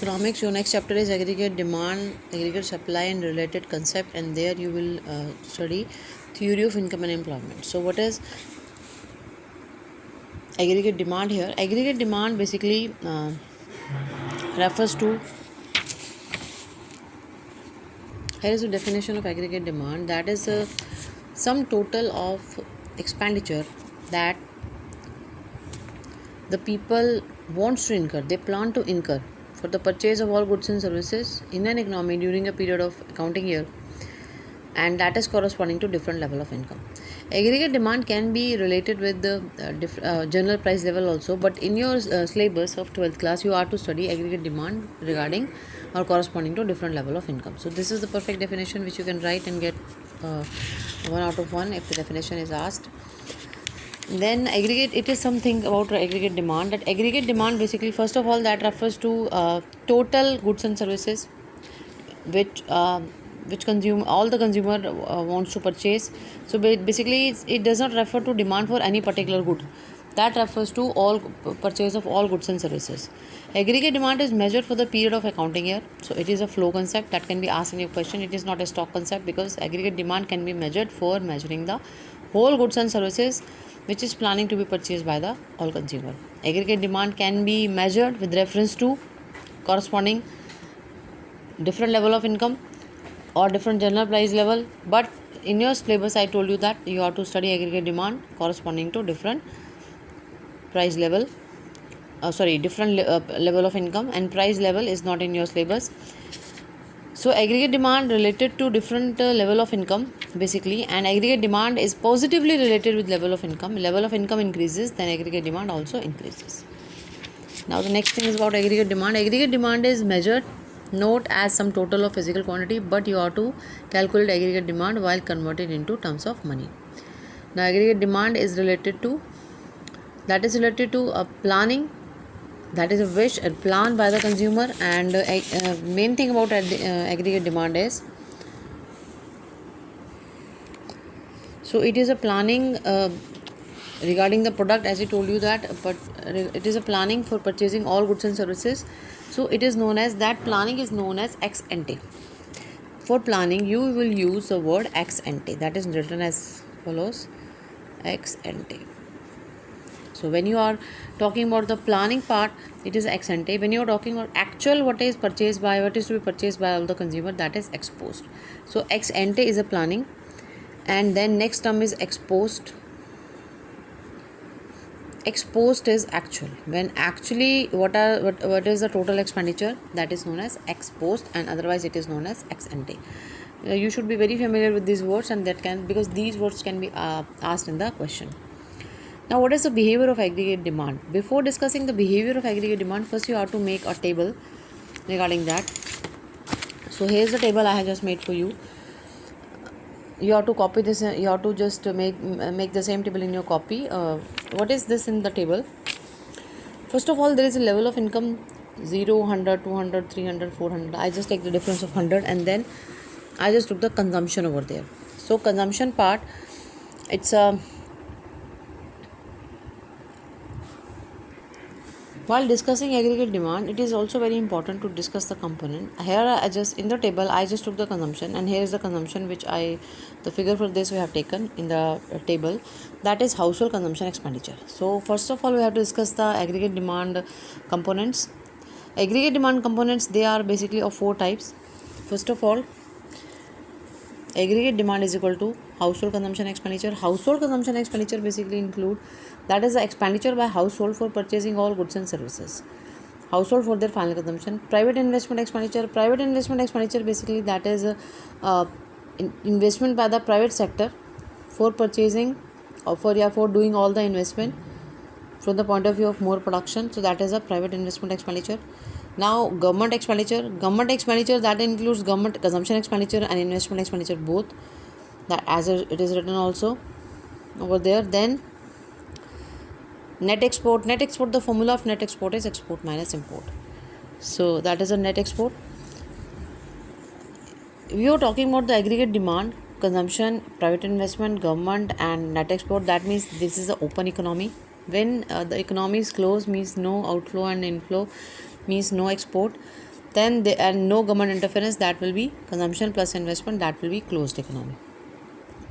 economics. Your next chapter is aggregate demand, aggregate supply and related concept, and there you will study theory of income and employment. So what is aggregate demand here? Aggregate demand basically refers to, here is the definition of aggregate demand, that is sum total of expenditure that the people wants to incur, they plan to incur for the purchase of all goods and services in an economy during a period of accounting year, and that is corresponding to different level of income. Aggregate demand can be related with the general price level also, but in your syllabus of 12th class you are to study aggregate demand regarding or corresponding to different level of income. So this is the perfect definition which you can write and get 1 out of 1 if the definition is asked. Then aggregate, it is something about aggregate demand, that aggregate demand basically, first of all, that refers to total goods and services which consume all the consumer wants to purchase. So basically it does not refer to demand for any particular good, that refers to all purchase of all goods and services. Aggregate demand is measured for the period of accounting year, so it is a flow concept that can be asked in your question. It is not a stock concept, because aggregate demand can be measured for measuring the whole goods and services which is planning to be purchased by the all consumer. Aggregate demand can be measured with reference to corresponding different level of income or different general price level, but in your syllabus I told you that you have to study aggregate demand corresponding to different price level, different level of income, and price level is not in your syllabus. So aggregate demand related to different level of income basically, and aggregate demand is positively related with level of income. Level of income increases, then aggregate demand also increases. Now the next thing is about aggregate demand. Aggregate demand is measured not as some total of physical quantity, but you have to calculate aggregate demand while converted into terms of money. Now aggregate demand is related to a planning, that is a wish and plan by the consumer, and main thing about aggregate demand is, so it is a planning regarding the product, as I told you that, but it is a planning for purchasing all goods and services. So it is known as, that planning is known as ex ante. For planning you will use the word ex ante, that is written as follows: ex ante. So when you are talking about the planning part, it is ex ante. When you are talking about actual, what is to be purchased by all the consumer, that is ex post. So ex ante is a planning, and then next term is ex post. Ex post is actual. When actually what is the total expenditure, that is known as ex post, and otherwise it is known as ex ante. You should be very familiar with these words, and that can, because these words can be asked in the question. Now what is the behavior of aggregate demand? Before discussing the behavior of aggregate demand, first you have to make a table regarding that. So here is the table I have just made for you. You have to copy this, you have to just make the same table in your copy. What is this in the table? First of all, there is a level of income 0, 100, 200, 300, 400. I just take the difference of 100, and then I just took the consumption over there. So consumption part, it's a while discussing aggregate demand, it is also very important to discuss the component. Here I just, in the table I just took the consumption, and here is the consumption which the figure for this we have taken in the table, that is household consumption expenditure. So first of all we have to discuss the aggregate demand components. Aggregate demand components, they are basically of 4 types. First of all, aggregate demand is equal to household consumption expenditure. Household consumption expenditure basically include, that is the expenditure by household for purchasing all goods and services, household for their final consumption. Private investment expenditure. Private investment expenditure basically, that is investment by the private sector for purchasing or for doing all the investment from the point of view of more production. So that is a private investment expenditure. Now government expenditure. Government expenditure, that includes government consumption expenditure and investment expenditure both, that as it is written also over there. Then net export. Net export, the formula of net export is export minus import. So that is a net export. We are talking about the aggregate demand, consumption, private investment, government, and net export. That means this is the open economy. When the economy is closed, means no outflow and inflow, means no export. then and no government interference, that will be consumption plus investment, that will be closed economy.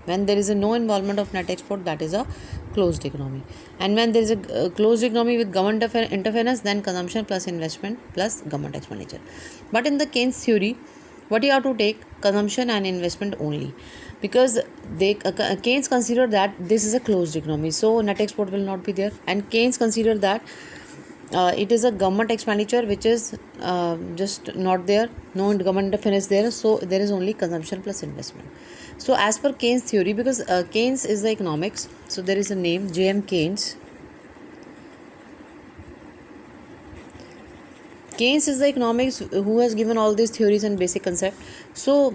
When there is a no involvement of net export, that is a closed economy. And when there is a closed economy with government interference, then consumption plus investment plus government expenditure. But in the Keynes theory, what you have to take, consumption and investment only, because they Keynes consider that this is a closed economy, so net export will not be there, and Keynes consider that it is a government expenditure which is just not there, no government interference there, so there is only consumption plus investment. So as per Keynes theory, because Keynes is the economics, so there is a name, J.M. Keynes. Keynes is the economics who has given all these theories and basic concept. So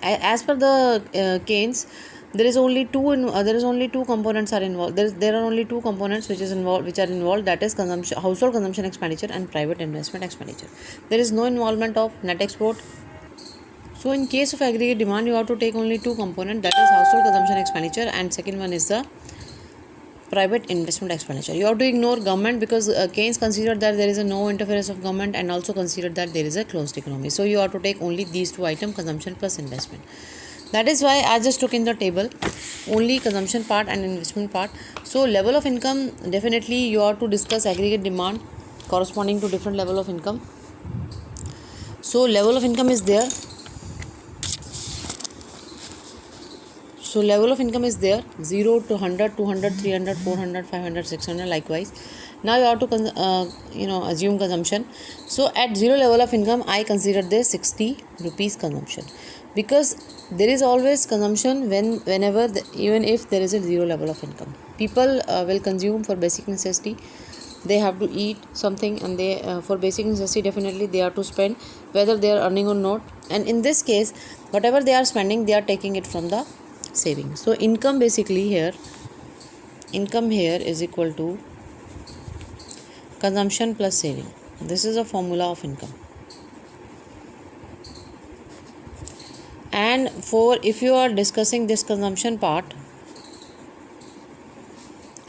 as per the Keynes, there is only two components are involved. There are only two components which are involved, that is consumption, household consumption expenditure, and private investment expenditure. There is no involvement of net export. So in case of aggregate demand, you have to take only two components, that is household consumption expenditure, and second one is the private investment expenditure. You have to ignore government, because Keynes considered that there is a no interference of government, and also considered that there is a closed economy. So you have to take only these two items, consumption plus investment. That is why I just took in the table only consumption part and investment part. So level of income, definitely you have to discuss aggregate demand corresponding to different level of income. So level of income is there. So level of income is there, 0 to 100, 200, 300, 400, 500, 600, likewise. Now you have to assume consumption. So at 0 level of income, I consider this 60 rupees consumption, because there is always consumption whenever even if there is a 0 level of income. People will consume for basic necessity. They have to eat something, and they for basic necessity definitely they have to spend, whether they are earning or not. And in this case, whatever they are spending, they are taking it from the saving. So income basically here is equal to consumption plus saving. This is a formula of income. And for if you are discussing this consumption part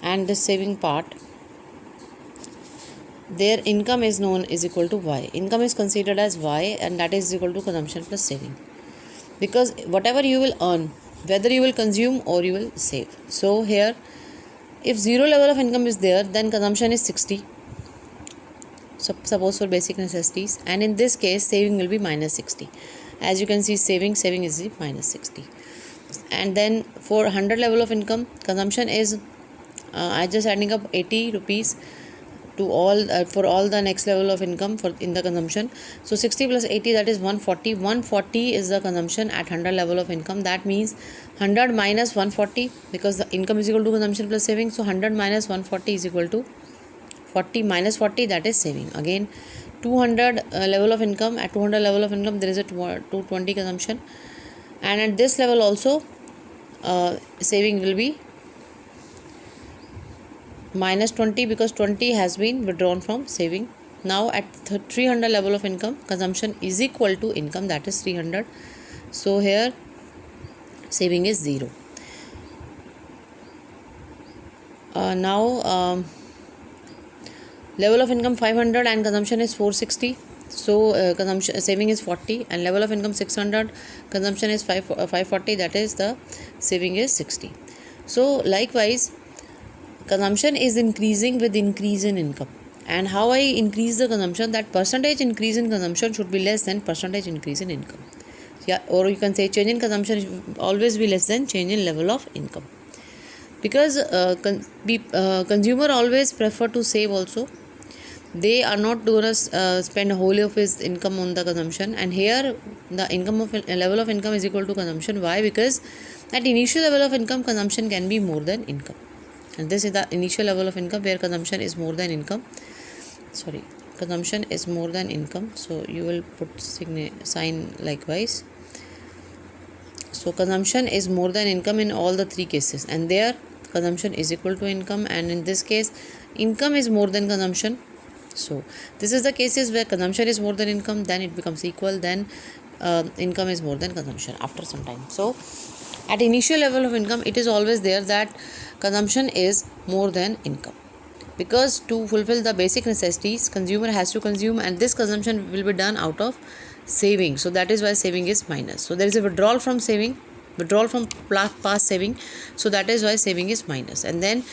and this saving part, their income is equal to Y. Income is considered as Y, and that is equal to consumption plus saving, because whatever you will earn, whether you will consume or you will save. So here, if 0 level of income is there, then consumption is 60, suppose for basic necessities, and in this case saving will be minus 60. As you can see, saving is minus 60. And then for 100 level of income, consumption is I just adding up 80 rupees to all for all the next level of income for in the consumption. So 60 plus 80, that is 140. 140 is the consumption at 100 level of income. That means 100 minus 140, because the income is equal to consumption plus saving. So 100 minus 140 is equal to 40 minus 40, that is saving. Again 200 level of income, at 200 level of income there is a 220 consumption, and at this level also saving will be minus 20, because 20 has been withdrawn from saving. Now at 300 level of income, consumption is equal to income, that is 300. So here saving is 0. Now level of income 500 and consumption is 460. So consumption saving is 40, and level of income 600, consumption is 540, that is the saving is 60. So likewise, consumption is increasing with increase in income. And how I increase the consumption, that percentage increase in consumption should be less than percentage increase in income. Yeah, or you can say change in consumption should always be less than change in level of income, because consumer always prefer to save also. They are not going to spend whole of his income on the consumption, and here the income of level of income is equal to consumption. Why? Because at initial level of income, consumption can be more than income, and this is the initial level of income where consumption is more than income. Consumption is more than income, so you will put sign likewise. So consumption is more than income in all the three cases, and there consumption is equal to income, and in this case income is more than consumption. So this is the cases where consumption is more than income, then it becomes equal, then income is more than consumption after some time. So at initial level of income, it is always there that consumption is more than income. because to fulfill the basic necessities consumer has to consume, and this consumption will be done out of saving. So that is why saving is minus. So there is a withdrawal from saving, withdrawal from past saving, so that is why saving is minus. And then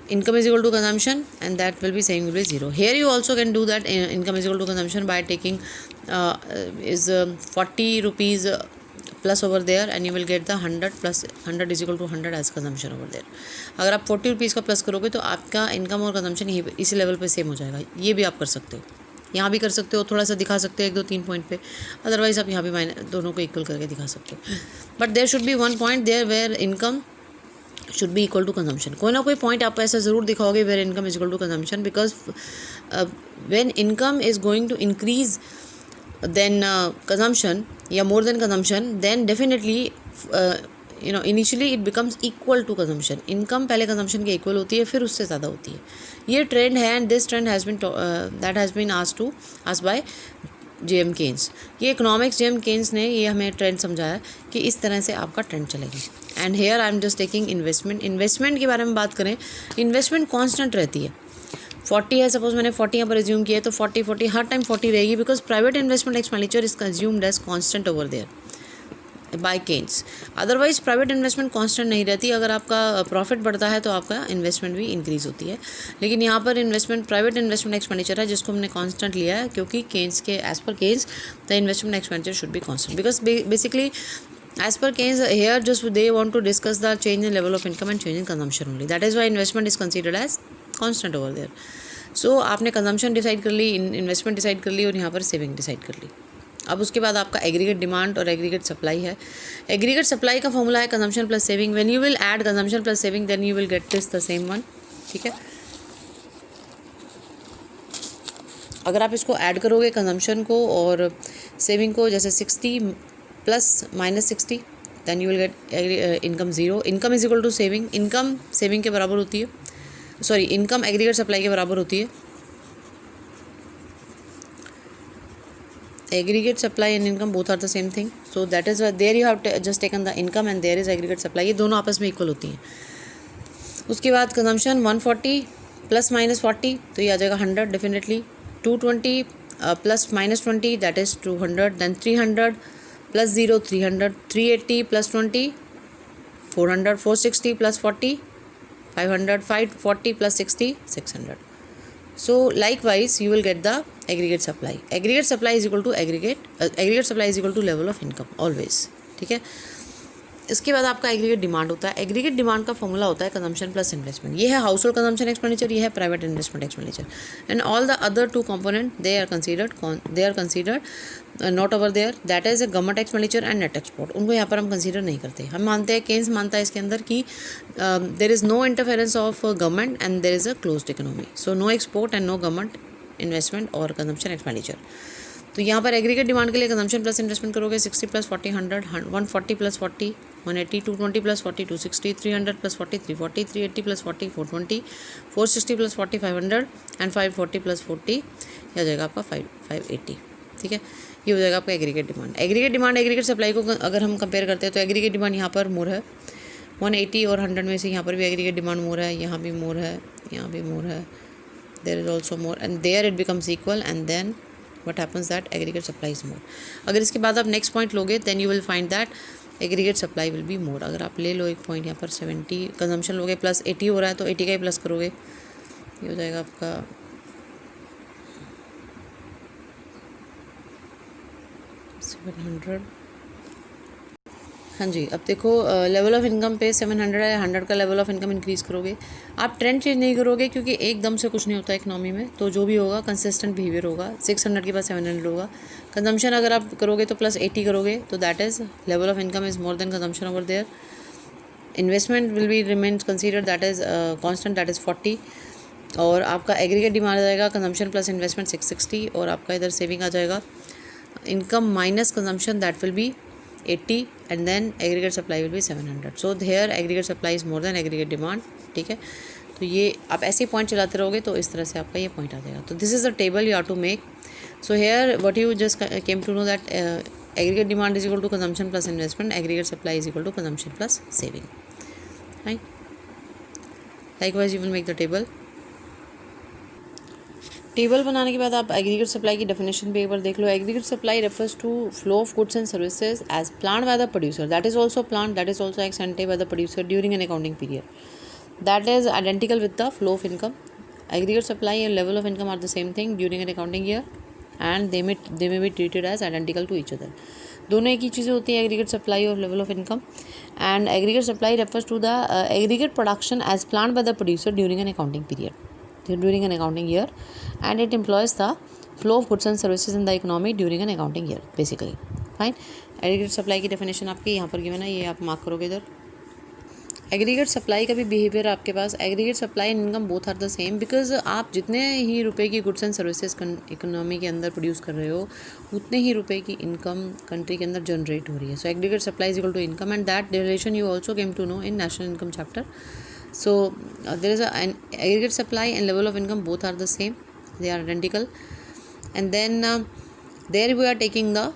income is equal to consumption, and that will be saving will be 0. Here you also can do that income is equal to consumption by taking 40 rupees plus over there, and you will get the 100 plus 100 is equal to 100 as consumption over there. अगर आप 40 rupees का plus करोगे तो आपका income और consumption इसी level पे same हो जाएगा. ये भी आप कर सकते हो, यहाँ भी कर सकते हो, थोड़ा सा दिखा सकते हो 1 2 3 पॉइंट पे, अदरवाइज आप यहाँ भी दोनों को इक्वल करके दिखा सकते हो. But there should be one point there where income should be equal to consumption. कोई ना कोई पॉइंट आप ऐसा ज़रूर दिखाओगे where income is equal to consumption, because when income is going to increase then consumption या more than consumption, then definitely initially it becomes equal to consumption. Income पहले consumption के इक्वल होती है, फिर उससे ज़्यादा होती है. ये ट्रेंड है, and this trend has been asked by JM Keynes. ये इकोनॉमिक्स जेएम केन्स ने ये हमें ट्रेंड समझाया कि इस तरह से आपका ट्रेंड चलेगी. And here I am just taking investment के बारे में बात करें, इन्वेस्टमेंट कांस्टेंट रहती है. 40 है, सपोज मैंने 40 यहाँ पर एज्यूम किया है, तो 40 हर टाइम 40 रहेगी, because private investment expenditure is consumed as constant over there by Keynes. Otherwise private investment constant नहीं रहती. अगर आपका प्रॉफिट बढ़ता है तो आपका इन्वेस्टमेंट भी इंक्रीज़ होती है, लेकिन यहाँ पर प्राइवेट इन्वेस्टमेंट एक्सपेंडिचर है जिसको हमने कांस्टेंट लिया है, क्योंकि केन्स के एज पर Keynes the investment expenditure should be constant, because basically as per Keynes here just they want to discuss the change in level of income and change in consumption only. That is why investment is considered as constant over there. So आपने consumption decide कर ली, investment decide कर ली, और यहाँ पर saving decide कर ली. अब उसके बाद आपका एग्रीगेट डिमांड और एग्रीगेट सप्लाई है. एग्रीगेट सप्लाई का फॉर्मूला है consumption plus saving. When you will add consumption plus saving then you will get this the same one. ठीक है, अगर आप इसको ऐड करोगे कंजम्पशन को और सेविंग को, जैसे 60 plus minus 60, then you will get income 0. Income is equal to saving. Income saving के बराबर होती है, सॉरी इनकम एग्रीगेट सप्लाई के बराबर होती है. Aggregate supply and income both are the same thing. So that is there you have just taken the income and there is aggregate supply. ये दोनों आपस में इक्वल होती हैं. उसके बाद कंजम्पशन 140 प्लस माइनस 40, तो ये आ जाएगा 100 definitely. 220 plus minus 20 that is 200. Then 300 plus 0 300. 380 plus 20 400. 460 plus 40 500. 540 plus 60 600. So likewise you will get the aggregate supply. Aggregate supply is equal to aggregate supply is equal to level of income always. ठीक है. इसके बाद आपका aggregate demand होता है. Aggregate demand का formula होता है कंजम्पशन प्लस इन्वेस्टमेंट. ये है हाउस होल्ड कंजम्पशन एक्सपेंडिचर, ये है private investment expenditure, and all the other 2 component they are considered not over there. That is a government expenditure and net export. उनको यहाँ पर हम कंसीडर नहीं करते. हम मानते हैं, केन्स मानता है इसके अंदर कि there is no interference of government and there is a closed economy. So no export and no government investment और कंजम्पशन एक्सपेंडिचर. तो यहाँ पर एग्रीगेट डिमांड के लिए कंजम्पशन प्लस इन्वेस्टमेंट करोगे 60 plus 40 100, 140 plus 40 180, 220 plus 40 260, 300 plus 40 340, 380 plus 40 420, 460 plus 40 500 and 540 plus 40 यह हो जाएगा आपका 580. ठीक है, ये हो जाएगा आपका एग्रीगेट डिमांड. एग्रीगेट सप्लाई को अगर हम कंपेयर करते हैं तो एग्रीगेट डिमांड यहाँ पर मोर है. 180 और 100 में से यहाँ पर भी एग्रीगेट डिमांड मोर है, यहाँ भी मोर है, यहाँ भी मोर है. There is also more and there it becomes equal, and then what happens that aggregate supply is more. अगर इसके बाद आप नेक्स्ट पॉइंट लोगे then you will find that aggregate supply will be more. अगर आप ले लो एक पॉइंट यहाँ पर 70 कंजम्पशन लोगे प्लस 80 हो रहा है, तो 80 का ही प्लस करोगे, ये हो जाएगा आपका 700. हाँ जी, अब देखो लेवल ऑफ इनकम पे 700 है, 100 का लेवल ऑफ इनकम इंक्रीज़ करोगे. आप ट्रेंड चेंज नहीं करोगे, क्योंकि एकदम से कुछ नहीं होता इकनॉमी में. तो जो भी होगा कंसिस्टेंट बिहेवियर होगा. 600 के बाद 700 होगा. कंजम्पशन अगर आप करोगे तो प्लस 80 करोगे, तो that is level of income is more than consumption over there. Investment will be remains considered, that is constant, that is 40. और आपका एग्रीगेट डिमांड आ जाएगा कंजम्पशन प्लस इन्वेस्टमेंट 660, और आपका इधर सेविंग आ जाएगा income minus consumption, that will be 80, and then aggregate supply will be 700. So here aggregate supply is more than aggregate demand. ठीक है, तो ये आप ऐसे पॉइंट चलाते रहोगे तो इस तरह से आपका ये पॉइंट आ जाएगा. तो this is the table you have to make. So here what you just came to know that aggregate demand is equal to consumption plus investment, aggregate supply is equal to consumption plus saving, right? Likewise you will make the table. Table बनाने के बाद आप aggregate supply की definition पे एक बार देख लो. Aggregate supply refers to flow of goods and services as planned by the producer, that is also planned, that is also ex ante by the producer during an accounting period. That is identical with the flow of income. Aggregate supply and level of income are the same thing during an accounting year, and they may be treated as identical to each other. दोनों एक ही चीज़ें होती है, aggregate supply और level of income. And aggregate supply refers to the aggregate production as planned by the producer during an accounting period, during an accounting year, and it employs the flow of goods and services in the economy during an accounting year basically. Fine. Aggregate supply की definition आपकी यहाँ पर given है, ये आप mark करोगे इधर. Aggregate supply का भी बिहेवियर आपके पास, aggregate supply and income both are the same, because आप जितने ही रुपए की गुड्स एंड सर्विसेज इकोनॉमी के अंदर प्रोड्यूस कर रहे हो उतने ही रुपए की इनकम कंट्री के अंदर जनरेट हो रही है. So aggregate supply is equal to income, and that relation you also came to know in national income chapter. So there is an aggregate supply and level of income both are the same, they are identical. And then there we are taking the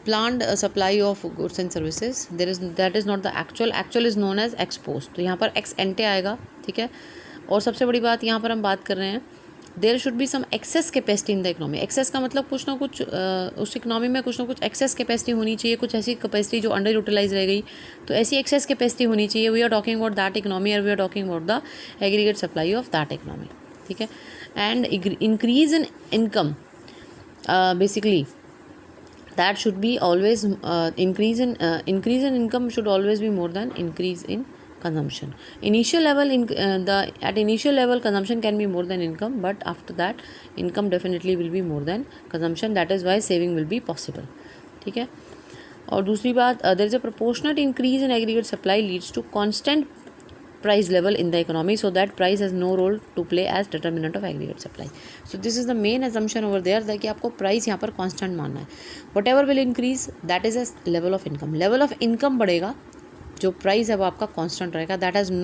planned supply of goods and services. That is not the actual is known as ex post. तो यहाँ पर ex ante आएगा, ठीक है. और सबसे बड़ी बात यहाँ पर हम बात कर रहे हैं, there should be some excess capacity in the economy. Excess का मतलब कुछ ना कुछ उस इकोनॉमी में कुछ ना कुछ एक्सेस कैपेसिटी होनी चाहिए, कुछ ऐसी कैपेसिटी जो अंडर यूटिलाइज रह गई, तो ऐसी एक्सेस कैपेसिटी होनी चाहिए. We are talking about that economy, और we are talking about the aggregate supply of that economy, ठीक है. And increase in income basically, that should be always increase in income should always be more than increase in consumption. Initial level at initial level consumption can be more than income, but after that income definitely will be more than consumption. That is why saving will be possible, ठीक है. और दूसरी बात, there is a proportionate increase in aggregate supply leads to constant price level in the economy, so that price has no role to play as determinant of aggregate supply. So this is the main assumption over there, that कि आपको price यहाँ पर constant मानना है. Whatever will increase, that is a level of income. Level of income बढ़ेगा, जो price है वो आपका constant रहेगा. That has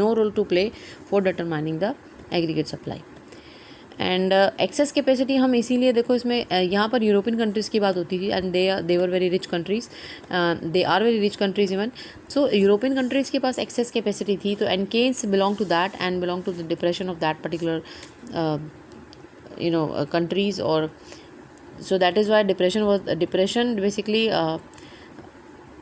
no role to play for determining the aggregate supply. And access capacity हम इसीलिए देखो इसमें यहाँ पर यूरोपियन कंट्रीज़ की बात होती थी, and they were very rich countries, they are very rich countries even. So European countries के पास एक्सेस कैपेसिटी थी, तो and Keynes belong to that and belong to the depression of that particular countries, or so that is why depression basically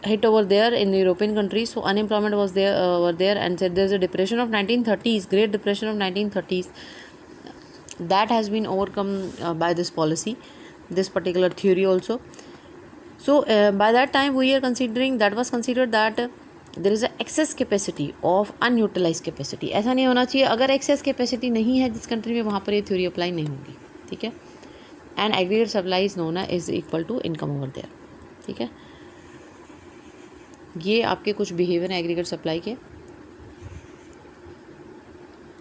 hit over there in the European countries. So unemployment was there, and said there's a depression of 1930s, Great Depression of 1930s, that has been overcome by this policy, this particular theory also. So by that time we are considering, that was considered that there is a excess capacity of unutilized capacity. ऐसा नहीं होना चाहिए, अगर excess capacity नहीं है जिस country में, वहाँ पर ये थ्योरी अप्लाई नहीं होगी, ठीक है. And aggregate supply is known is equal to income over there, ठीक है. ये आपके कुछ बिहेवियर हैं एग्रीगेट सप्लाई के,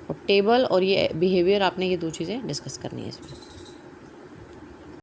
और टेबल और ये बिहेवियर आपने ये दो चीज़ें डिस्कस करनी है इसमें.